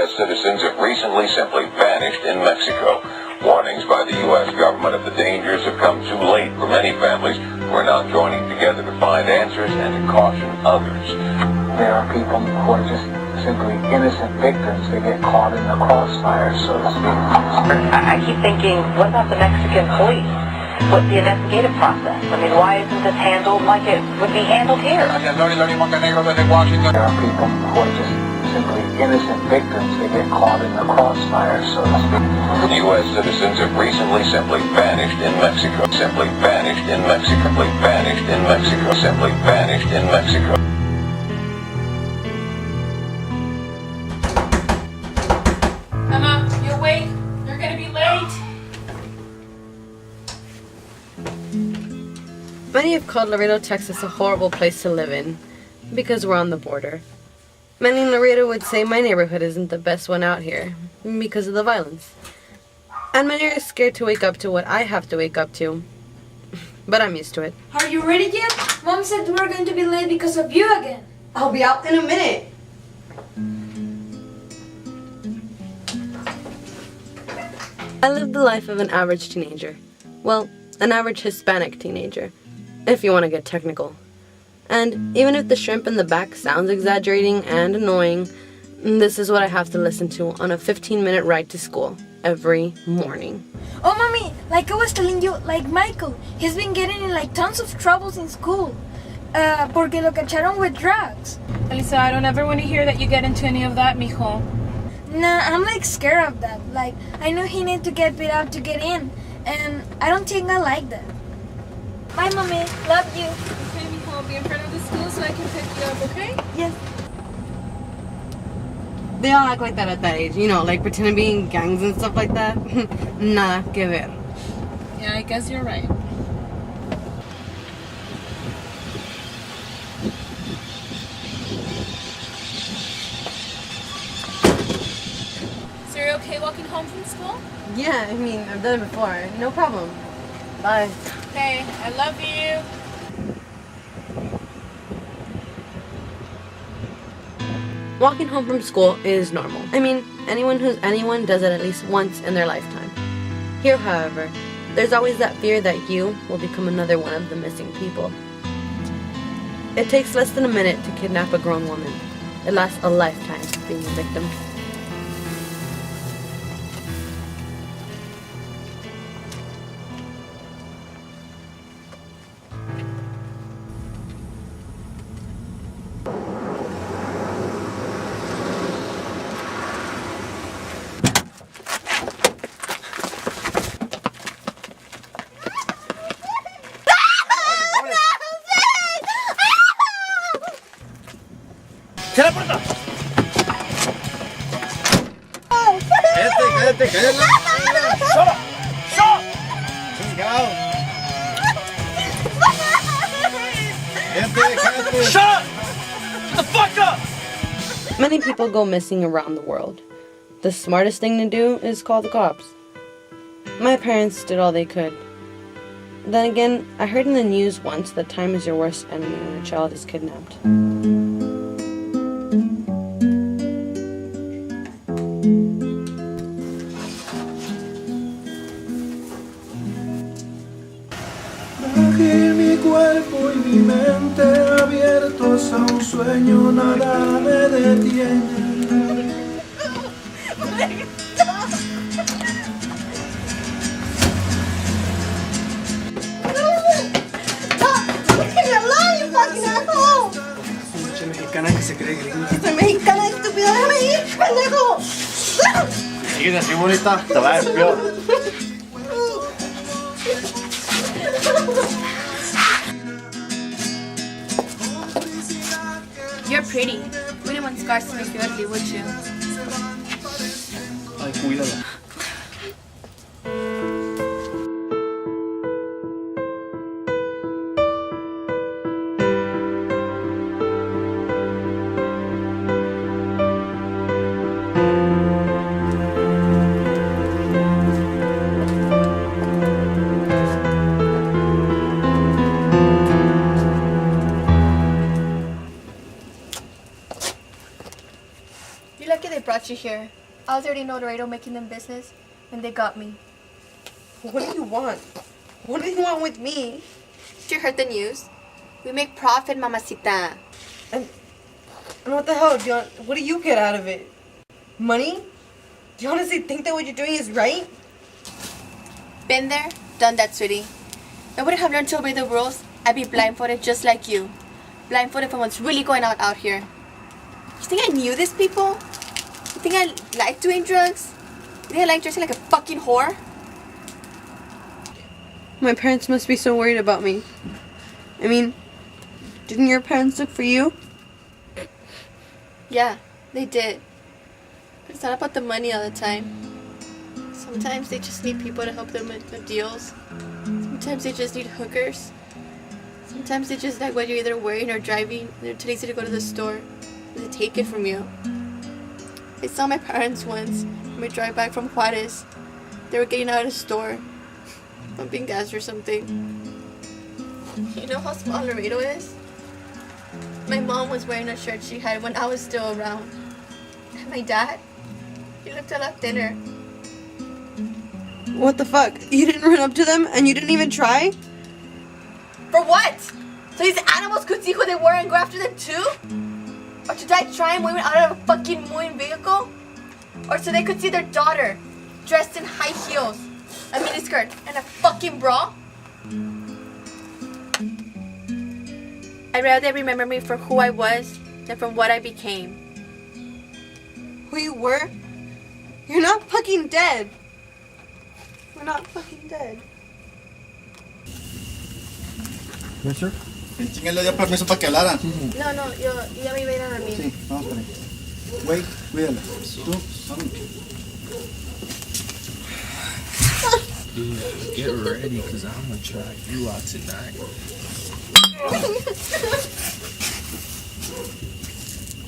U.S. citizens have recently simply vanished in Mexico. Warnings by the U.S. government of the dangers have come too late for many families who are now joining together to find answers and to caution others. There are people who are just simply innocent victims. They get caught in the crossfire, so to speak. I keep thinking, what about the Mexican police? What's the investigative process? I mean, why isn't this handled like it would be handled here? There are people who are just simply innocent victims. They get caught in the crossfire, so to speak. U.S. citizens have recently simply vanished in Mexico. Simply vanished in Mexico. Simply vanished in Mexico. Simply vanished in Mexico. Emma, you awake? You're gonna be late. Many have called Laredo, Texas a horrible place to live in because we're on the border. Many in Laredo would say my neighborhood isn't the best one out here because of the violence. And many are scared to wake up to what I have to wake up to. But I'm used to it. Are you ready yet? Mom said we're going to be late because of you again. I'll be out in a minute. I live the life of an average teenager. Well, an average Hispanic teenager, if you want to get technical. And even if the shrimp in the back sounds exaggerating and annoying, this is what I have to listen to on a 15-minute ride to school every morning. Oh, Mommy, like I was telling you, like Michael, he's been getting in like tons of troubles in school. Porque lo cacharon with drugs. Elisa, I don't ever want to hear that you get into any of that, mijo. Nah, I'm like scared of that. Like, I know he needs to get beat up to get in. And I don't think I like that. Bye, Mommy. Love you. Okay, mijo, I'll be in front of the school so I can pick you up, okay? Yes. They all act like that at that age, you know, like pretend to be in gangs and stuff like that. Nada que ver. Yeah, I guess you're right. So you're okay walking home from school? Yeah, I mean, I've done it before. No problem. Bye. Okay, I love you. Walking home from school is normal. I mean, anyone who's anyone does it at least once in their lifetime. Here, however, there's always that fear that you will become another one of the missing people. It takes less than a minute to kidnap a grown woman. It lasts a lifetime being a victim. ¡Cierra la puerta! ¡Cállate! ¡Solo! ¡Chingado! ¡Cállate! ¡Shut up! Shut the fuck up! Many people go missing around the world. The smartest thing to do is call the cops. My parents did all they could. Then again, I heard in the news once that time is your worst enemy when a child is kidnapped. Mi cuerpo y mi mente abiertos a un sueño, nada me detiene. Pinche mexicana que se cree gringa. Soy mexicana, estúpido, déjame ir, pendejo. Sigues así, bonita, te va a ver peor. You're pretty. Wouldn't want scars to make you ugly, would you? Ay, cuídala. brought you here. I was already in El Dorado making them business, and they got me. What do you want? What do you want with me? Did you heard the news? We make profit, mamacita. And what the hell? What do you get out of it? Money? Do you honestly think that what you're doing is right? Been there, done that, sweetie. If I wouldn't have learned to obey the rules, I'd be blindfolded just like you. Blindfolded from what's really going on out here. You think I knew these people? You think I like doing drugs? You think I like dressing like a fucking whore? My parents must be so worried about me. I mean, didn't your parents look for you? Yeah, they did. But it's not about the money all the time. Sometimes they just need people to help them with deals. Sometimes they just need hookers. Sometimes they just like what you're either wearing or driving. They're too lazy to go to the store. They take it from you. I saw my parents once when we drive back from Juarez. They were getting out of the store, pumping gas or something. You know how small Laredo is? My mom was wearing a shirt she had when I was still around. And my dad, he looked a lot thinner. What the fuck? You didn't run up to them and you didn't even try? For what? So these animals could see who they were and go after them too? Or to die trying women out of a fucking moving vehicle? Or so they could see their daughter dressed in high heels, a miniskirt, and a fucking bra? I'd rather they remember me for who I was than from what I became. Who you were? You're not fucking dead. We're not fucking dead. Yes, sir. El chingue le dio permiso para que hablaran. No, yo ya me iba a ir a dormir. Sí, vamos por ahí. Güey, cuídala. Tú, vamos. Get ready, because I'm going to try you out tonight.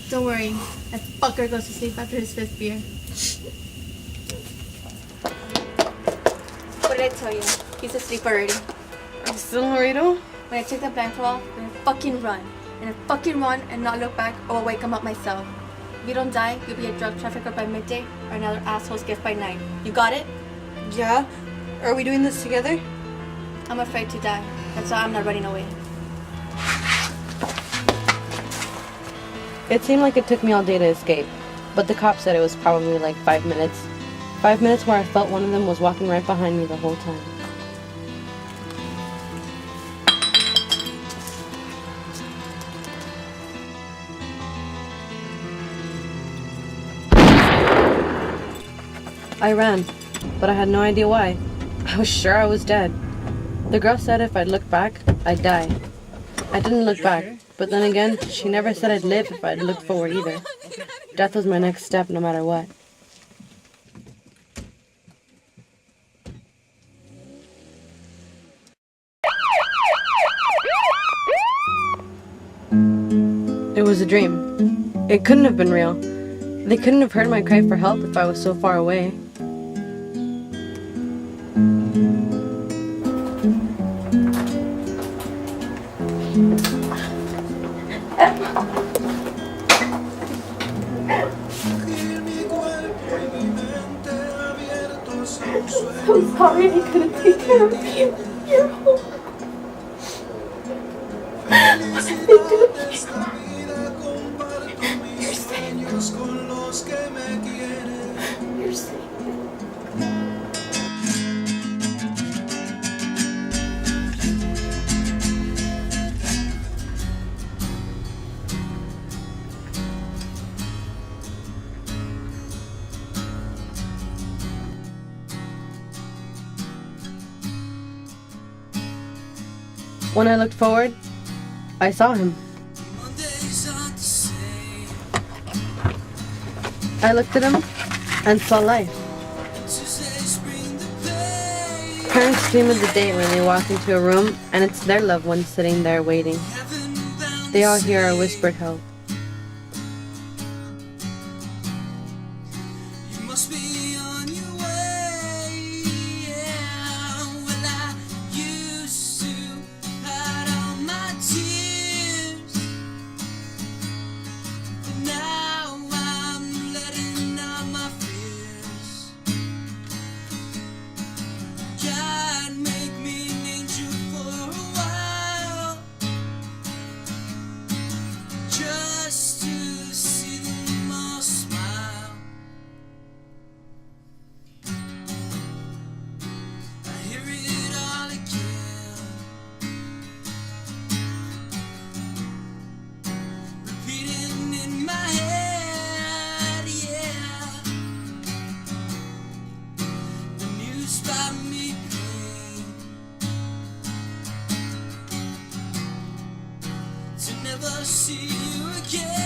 Don't worry, that fucker goes to sleep after his 5th beer. What did I tell you? He's asleep already. I'm still in Laredo? When I take the blindfold off, I'm gonna fucking run. And I fucking run and not look back, or I'll wake him up myself. If you don't die, you'll be a drug trafficker by midday or another asshole's gift by night. You got it? Yeah? Are we doing this together? I'm afraid to die. That's why I'm not running away. It seemed like it took me all day to escape, but the cop said it was probably like 5 minutes. 5 minutes where I felt one of them was walking right behind me the whole time. I ran, but I had no idea why. I was sure I was dead. The girl said if I'd look back, I'd die. I didn't look back, but then again, she never said I'd live if I'd looked forward either. Death was my next step no matter what. It was a dream. It couldn't have been real. They couldn't have heard my cry for help if I was so far away. I'm sorry he couldn't take care of you. You're home. What did they do to you? You're safe. You're safe. When I looked forward, I saw him. I looked at him and saw life. Parents dream of the day when they walk into a room and it's their loved one sitting there waiting. They all hear our whispered help. Now I'm letting never see you again.